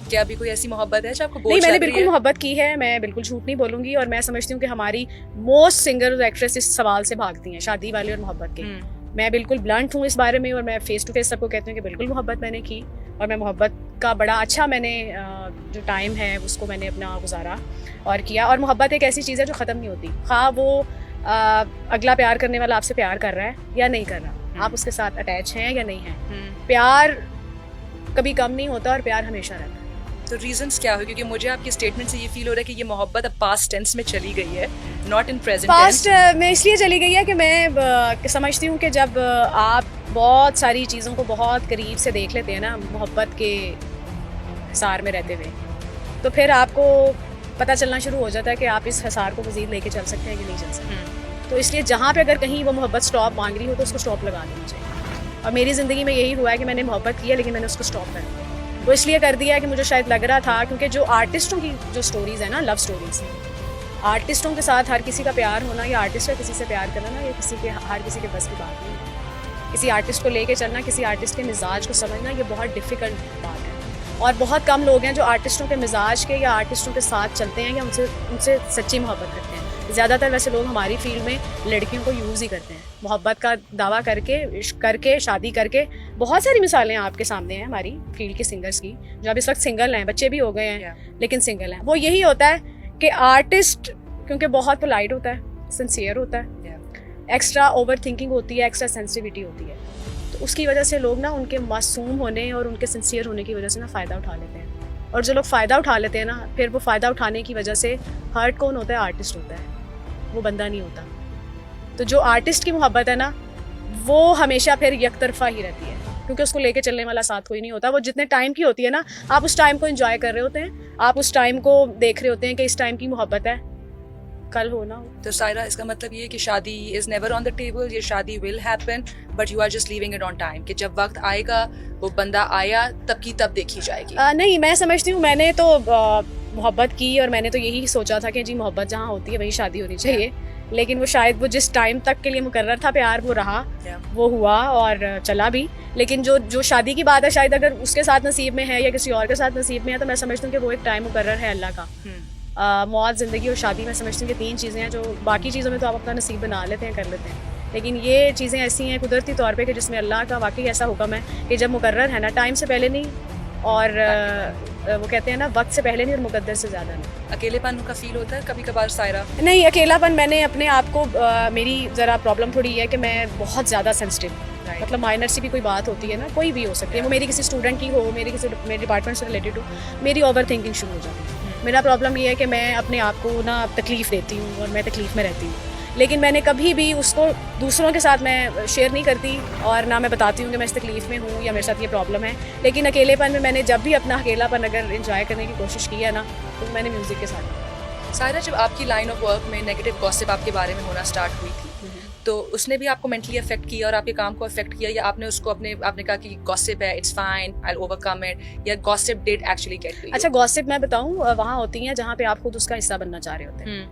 क्या अभी कोई ऐसी मोहब्बत है जो आपको बोझ नहीं, मैंने लग रही बिल्कुल है? मोहब्बत की है, मैं बिल्कुल झूठ नहीं बोलूंगी। और मैं समझती हूँ कि हमारी मोस्ट सिंगर एक्ट्रेस इस सवाल से भागती हैं, शादी वाली और मोहब्बत के। मैं बिल्कुल ब्लंट हूँ इस बारे में और मैं फेस टू फेस सबको कहती हूँ कि बिल्कुल मोहब्बत मैंने की और मैं मोहब्बत का बड़ा अच्छा मैंने जो टाइम है उसको मैंने अपना गुजारा और किया। और मोहब्बत एक ऐसी चीज़ है जो ख़त्म नहीं होती, हाँ वो अगला प्यार करने वाला आपसे प्यार कर रहा है या नहीं कर रहा, आप उसके साथ अटैच हैं या नहीं हैं, प्यार कभी कम नहीं होता और प्यार हमेशा रहता है। तो रीजंस क्या हो? क्योंकि मुझे आपकी स्टेटमेंट से ये फील हो रहा है कि ये मोहब्बत अब पास्ट टेंस में चली गई है, नॉट इन प्रेजेंट पास्ट में इसलिए चली गई है कि मैं समझती हूँ कि जब आप बहुत सारी चीज़ों को बहुत करीब से देख लेते हैं ना मोहब्बत के हिसार में रहते हुए, तो फिर आपको पता चलना शुरू हो जाता है कि आप इस हिसार को मज़ीद लेके चल सकते हैं कि नहीं चल सकते। तो इसलिए जहाँ पे अगर कहीं वो मोहब्बत स्टॉप मांग रही हो तो उसको स्टॉप लगा देना चाहिए। और मेरी ज़िंदगी में यही हुआ है कि मैंने मोहब्बत की है लेकिन मैंने उसको स्टॉप कर दिया। वो इसलिए कर दिया कि मुझे शायद लग रहा था, क्योंकि जो आर्टिस्टों की जो स्टोरीज़ है ना, लव स्टोरीज़, आर्टिस्टों के साथ हर किसी का प्यार होना या आर्टिस्ट का किसी से प्यार करना ना, ये हर किसी के बस की बात नहीं है। किसी आर्टिस्ट को लेके चलना, किसी आर्टिस्ट के मिजाज को समझना, ये बहुत डिफ़िकल्ट बात है। और बहुत कम लोग हैं जो आर्टिस्टों के मिजाज के या आर्टिस्टों के साथ चलते हैं या उनसे सच्ची मोहब्बत करते हैं। ज़्यादातर वैसे लोग हमारी फील्ड में लड़कियों को यूज़ ही करते हैं, मोहब्बत का दावा करके, इश्क करके, शादी करके। बहुत सारी मिसालें आपके सामने हैं हमारी फील्ड के सिंगर्स की, जो अब इस वक्त सिंगल हैं, बच्चे भी हो गए हैं लेकिन सिंगल हैं। वो यही होता है कि आर्टिस्ट क्योंकि बहुत पोलाइट होता है, सिंसियर होता है, एक्स्ट्रा ओवर थिंकिंग होती है, एक्स्ट्रा सेंसिटिविटी होती है, तो उसकी वजह से लोग ना उनके मासूम होने और उनके सिंसियर होने की वजह से ना फ़ायदा उठा लेते हैं। और जो लोग फ़ायदा उठा लेते हैं ना, फिर वो फ़ायदा उठाने की वजह से हर्ट कौन होता है? आर्टिस्ट होता है, वो बंदा नहीं होता। तो जो आर्टिस्ट की मोहब्बत है ना, वो हमेशा फिर यकतरफा ही रहती है, क्योंकि उसको लेके चलने वाला साथ कोई नहीं होता। वो जितने टाइम की होती है ना, आप उस टाइम को एंजॉय कर रहे होते हैं, आप उस टाइम को देख रहे होते हैं कि इस टाइम की मोहब्बत है, कल हो ना हो। तो सायरा, इसका मतलब ये है कि शादी is never on the table, ये शादी will happen but you are just leaving it on time, कि जब वक्त आएगा वो बंदा आया तब की तब देखी जाएगी। नहीं, मैं समझती हूँ, मैंने तो मोहब्बत की और मैंने तो यही सोचा था कि जी मोहब्बत जहाँ होती है वहीं शादी होनी चाहिए। लेकिन वो शायद वो जिस टाइम तक के लिए मुकर्रर था प्यार, वो रहा, वो हुआ और चला भी। लेकिन जो शादी की बात है, शायद अगर उसके साथ नसीब में है या किसी और के साथ नसीब में है, तो मैं समझती हूँ कि वो एक टाइम मुकर्रर है अल्लाह का। मौत, ज़िंदगी और शादी, मैं समझती हूँ कि 3 चीज़ें हैं जो बाकी चीज़ों में तो आप अपना नसीब बना लेते हैं, कर लेते हैं, लेकिन ये चीज़ें ऐसी हैं कुदरती तौर पे कि जिसमें अल्लाह का वाकई ऐसा हुक्म है कि जब मुकर्रर है ना, टाइम से पहले नहीं और वो कहते हैं ना, वक्त से पहले नहीं और मुकद्दर से ज़्यादा नहीं। अकेलेपन का फील होता है कभी कभार सायरा? नहीं, अकेलापन मैंने अपने आप को मेरी ज़रा प्रॉब्लम थोड़ी है कि मैं बहुत ज़्यादा सेंसिटिव, मतलब माइनर सी भी कोई बात होती है ना, कोई भी हो सकती है, वो मेरी किसी स्टूडेंट की हो, मेरे डिपार्टमेंट से रिलेटेड हो, मेरी ओवर थिंकिंग शुरू हो जाती है। मेरा प्रॉब्लम ये है कि मैं अपने आप को ना तकलीफ़ देती हूँ और मैं तकलीफ़ में रहती हूँ, लेकिन मैंने कभी भी उसको दूसरों के साथ मैं शेयर नहीं करती और ना मैं बताती हूँ कि मैं इस तकलीफ़ में हूँ या मेरे साथ ये प्रॉब्लम है। लेकिन अकेलेपन में मैंने जब भी अपना अकेलापन अगर इंजॉय करने की कोशिश की है ना, तो मैंने म्यूज़िक के साथ। सायरा, जब आपकी लाइन ऑफ वर्क में नेगेटिव गॉसिप आपके बारे में होना स्टार्ट हुई थी, तो उसने भी आपको मेंटली अफेक्ट किया और आपके काम को अफेक्ट किया, या आपने उसको आपने कहा कि गॉसिप है, it's fine, I will overcome it, या gossip did actually get to you? अच्छा, गॉसिप मैं बताऊँ, वहाँ होती हैं जहाँ पे आप खुद उसका हिस्सा बनना चाह रहे होते हैं।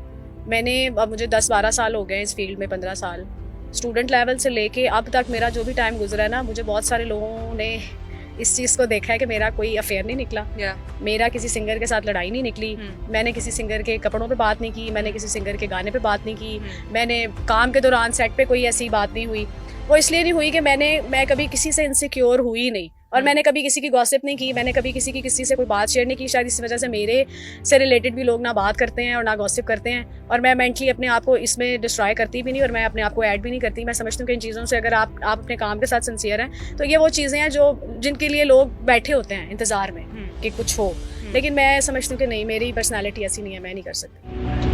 अब मुझे 10-12 साल हो गए इस फील्ड में, 15 साल स्टूडेंट लेवल से लेके अब तक मेरा जो भी टाइम गुजरा है ना, मुझे बहुत सारे लोगों ने इस चीज़ को देखा है कि मेरा कोई अफेयर नहीं निकला, मेरा किसी सिंगर के साथ लड़ाई नहीं निकली, मैंने किसी सिंगर के कपड़ों पे बात नहीं की, मैंने किसी सिंगर के गाने पे बात नहीं की, मैंने काम के दौरान सेट पे कोई ऐसी बात नहीं हुई। वो इसलिए नहीं हुई कि मैं कभी किसी से इनसिक्योर हुई नहीं और मैंने कभी किसी की गॉसिप नहीं की, मैंने कभी किसी से कोई बात शेयर नहीं की। शायद इस वजह से मेरे से रिलेटेड भी लोग ना बात करते हैं और ना गॉसिप करते हैं, और मैं मेंटली अपने आप को इसमें डिस्ट्रॉय करती भी नहीं और मैं अपने आप को ऐड भी नहीं करती। मैं समझती हूँ कि इन चीज़ों से अगर आप अपने काम के साथ सिंसियर हैं तो ये वो चीज़ें हैं जो जिनके लिए लोग बैठे होते हैं इंतज़ार में कि कुछ हो, लेकिन मैं समझती हूँ कि नहीं, मेरी पर्सनैलिटी ऐसी नहीं है, मैं नहीं कर सकती।